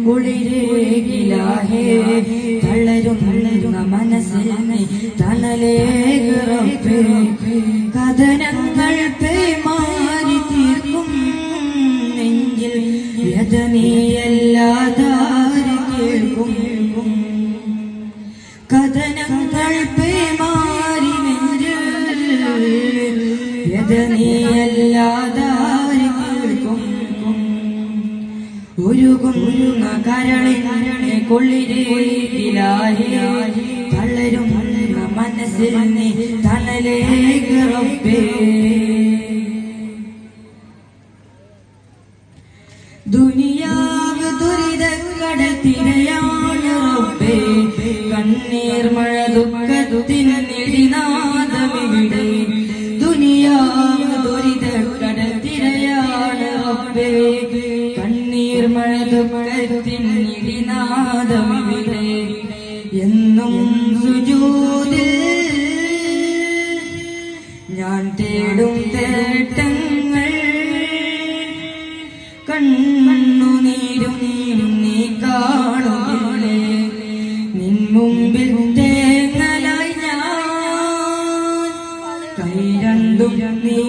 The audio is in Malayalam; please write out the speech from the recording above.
കുളിരേകിലാഹേ തളരുന്ന മനസ്സിനെ തണലേക് റബ്ബേ കഥനങ്ങൾ പേമാരി തീർക്കും നെഞ്ചിൽ യതനീയല്ലാതാര് കേൾക്കും കഥനങ്ങൾ പേമാരി നെഞ്ചിൽ യതനീയല്ലാതാര് കേൾക്കും ഉരുകുന്ന കരളിനെ കുളിരേകിലാഹേ തളരുന്ന മനസ്സിനെ തണലേക് റബ്ബേ ദുനിയാവ് ദുരിതക്കടൽ തിരയാണ് റബ്ബേ കണ്ണീർ മഴ ദുഃഖത്തിന് നെടിനാദമിവിടെ ദുനിയാവ് ദുരിതക്കടൽ തിരയാണ് റബ്ബേ കണ്ണീർ മഴ ദുഃഖത്തിന് നെടിനാദമിവിടെ എന്നും സുജൂദിൽ ഞാൻ തേടും തേട്ടങ്ങൾ കണ്ണുനീരും നീ കാണുകില്ലേ നിൻ മുമ്പിൽ തേങ്ങലായി ഞാൻ കൈ രണ്ടും നീ